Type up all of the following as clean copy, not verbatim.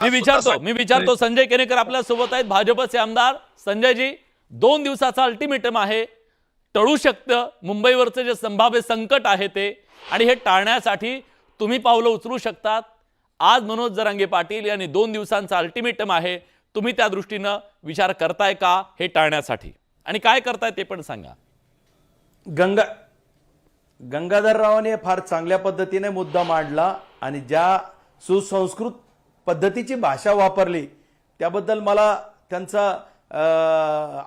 मी विचारतो संजय केनेकर आपल्या सोबत आहेत, भाजपचे आमदार. संजयजी, 2 दिवसाचा अल्टिमेटम आहे, टळू शकतं मुंबईवरचे जे संभाव्य संकट आहे ते, आणि हे टाळण्यासाठी तुम्ही पावलं उचलू शकतात. आज मनोज जरांगे पाटील यांनी 2 दिवसांचा अल्टिमेटम आहे, तुम्ही त्या दृष्टीनं विचार करताय का हे टाळण्यासाठी, आणि काय करताय ते पण सांगा. गंगाधररावांनी फार चांगल्या पद्धतीने मुद्दा मांडला आणि ज्या सुसंस्कृत पद्धतीची भाषा वापरली त्याबद्दल मला त्यांचा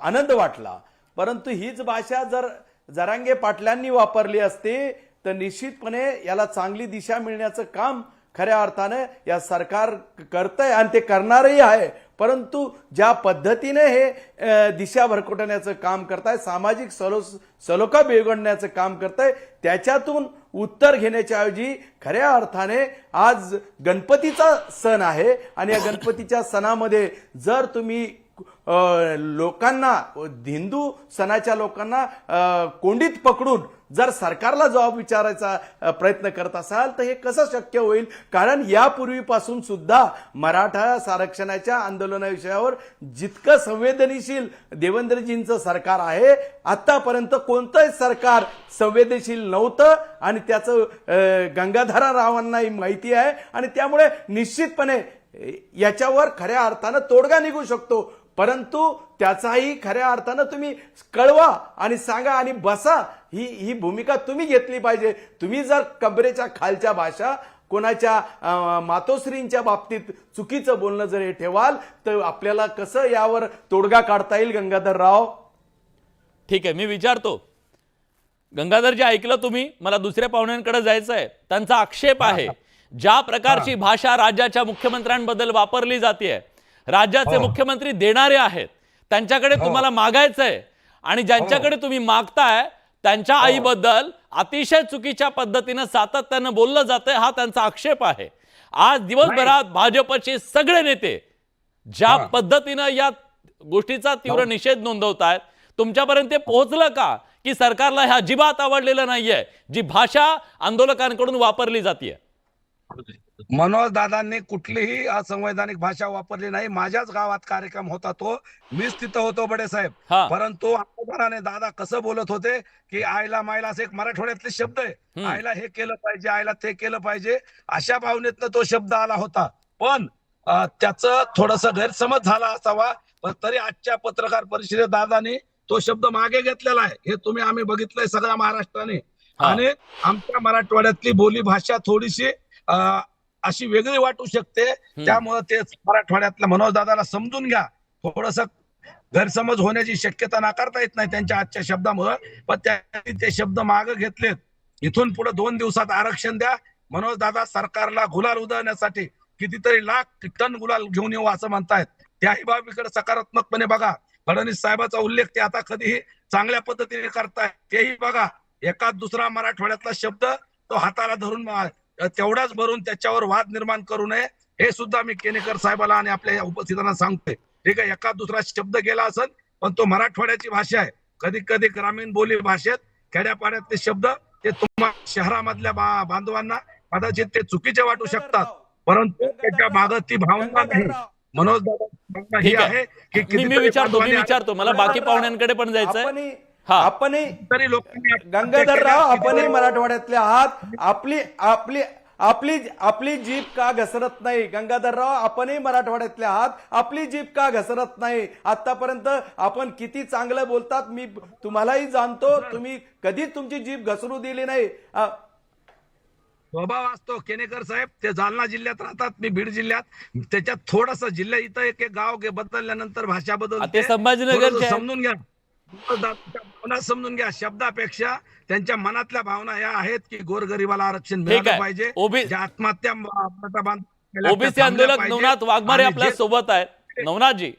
आनंद वाटला. परंतु हीच भाषा जर जरांगे पाटलांनी वापरली असती तर निश्चितपणे याला चांगली दिशा मिळण्याचं काम खऱ्या अर्थाने या सरकार करतंय आणि ते करणारही आहे. परंतु ज्या पद्धतीने हे दिशा भरकटण्याचं काम करताय, सामाजिक सलोखा बिघडण्याचं काम करताय, त्याच्यातून उत्तर घेण्याच्या ऐवजी खऱ्या अर्थाने आज गणपतीचा सण आहे आणि या गणपतीच्या सणामध्ये जर तुम्ही लोकांना, हिंदू सणाच्या लोकांना कोंडीत पकडून जर सरकारला जबाब विचारायचा प्रयत्न करत असाल तर हे कसं शक्य होईल. कारण यापूर्वीपासून सुद्धा मराठा आरक्षणाच्या आंदोलनाविषयावर जितकं संवेदनशील देवेंद्रजींचं सरकार आहे, आतापर्यंत कोणतंही सरकार संवेदनशील नव्हतं आणि त्याचं गंगाधररावांनाही माहिती आहे. आणि त्यामुळे निश्चितपणे याच्यावर खऱ्या अर्थानं तोडगा निघू शकतो. परंतु त्याचाही खऱ्या अर्थानं तुम्ही कळवा आणि सांगा आणि बसा, ही भूमिका तुम्ही घेतली पाहिजे. तुम्ही जर कबरेच्या खालच्या भाषा कोणाच्या मातोश्रींच्या बाबतीत चुकीचं बोलणं जर हे ठेवाल तर आपल्याला कसं यावर तोडगा काढता येईल गंगाधरराव? ठीक आहे, मी विचारतो. गंगाधरजी, ऐकलं तुम्ही? मला दुसऱ्या पाहुण्यांकडे जायचं आहे. त्यांचा आक्षेप आहे ज्या प्रकारची भाषा राज्याच्या मुख्यमंत्र्यांबद्दल वापरली जाते, राज्याचे मुख्यमंत्री देणारे आहेत, त्यांच्याकडे तुम्हाला मागायचंय आणि ज्यांच्याकडे तुम्ही मागताय त्यांच्या आईबद्दल अतिशय चुकीच्या पद्धतीने सातत्यानं बोललं जातंय, हा त्यांचा आक्षेप आहे. आज दिवसभरात भाजपचे सगळे नेते ज्या पद्धतीनं या गोष्टीचा तीव्र निषेध नोंदवतायत, तुमच्यापर्यंत ते पोहोचलं का की सरकारला हे अजिबात आवडलेलं नाहीये जी भाषा आंदोलकांकडून वापरली जाते? मनोज दादांनी कुठलीही असंवैधानिक भाषा वापरली नाही. माझ्याच गावात कार्यक्रम होता, तो मीच तिथं होतो बडे साहेब. परंतु आमदाराने दादा कसं बोलत होते की आईला मायला, असं एक मराठवाड्यातले शब्द आहे, आईला हे केलं पाहिजे, आईला ते केलं पाहिजे, अशा भावनेतनं तो शब्द आला होता. पण त्याचं थोडस गैरसमज झाला असावा, पण तरी आजच्या पत्रकार परिषदेत दादानी तो शब्द मागे घेतलेला आहे. हे आम्ही बघितलंय सगळ्या महाराष्ट्राने. आणि आमच्या मराठवाड्यातली बोली भाषा थोडीशी अशी वेगळी वाटू शकते, त्यामुळे ते मराठवाड्यातल्या मनोज दादाला समजून घ्या. थोडस गैरसमज होण्याची शक्यता नाकारता येत नाही त्यांच्या आजच्या शब्दामुळे, पण त्यांनी ते शब्द मागे घेतलेत. इथून पुढे 2 दिवसात आरक्षण द्या. मनोज दादा सरकारला गुलाल उधळण्यासाठी कितीतरी लाख टन गुलाल घेऊन येऊ असं म्हणतायत. त्याही बाबीकडे सकारात्मकपणे बघा. फडणवीस साहेबांचा उल्लेख ते आता कधीही चांगल्या पद्धतीने करतायत, तेही बघा. एखाद दुसरा मराठवाड्यातला शब्द तो हाताला धरून तेवढाच भरून त्याच्यावर वाद निर्माण करू नये, हे सुद्धा मी केनेकर साहेबाला आणि आपल्या उपस्थितांना सांगतोय. ठीक आहे, एखाद दुसरा शब्द गेला असेल, पण तो मराठवाड्याची भाषा आहे. कधी कधी ग्रामीण बोली भाषेत खेड्यापाड्यातले शब्द ते तुम्हाला शहरामधल्या बांधवांना कदाचित ते चुकीचे वाटू शकतात, परंतु त्याच्या मागे ती भावना नाही. मनोज दादा ही आहे की मी विचारतो मला बाकी पाहुण्यांकडे पण जायचंय. आपणही गंगाधरराव, आपणही मराठवाड्यातले आहात. आपली जीभ का घसरत नाही? गंगाधरराव, आपणही मराठवाड्यातले आहात. आपली जीभ का घसरत नाही? आतापर्यंत आपण किती चांगलं बोलतात, मी तुम्हालाही जाणतो. तुम्ही कधीच तुमची जीभ घसरू दिली नाही. स्वभाव असतो केनेकर साहेब. ते जालना जिल्ह्यात राहतात, मी बीड जिल्ह्यात. त्याच्यात थोडस जिल्हा इथं एक गाव बदलल्यानंतर भाषा बदलते. संभाजीनगर समजून घ्या, भावना समजून घ्या. शब्दापेक्षा त्यांच्या मनातल्या भावना या आहेत की गोरगरिबाला आरक्षण मिळालं पाहिजे. आत्महत्या ओबीसी आंदोलक नवनाथ वाघमारे आपल्या सोबत आहेत. नवनाथजी,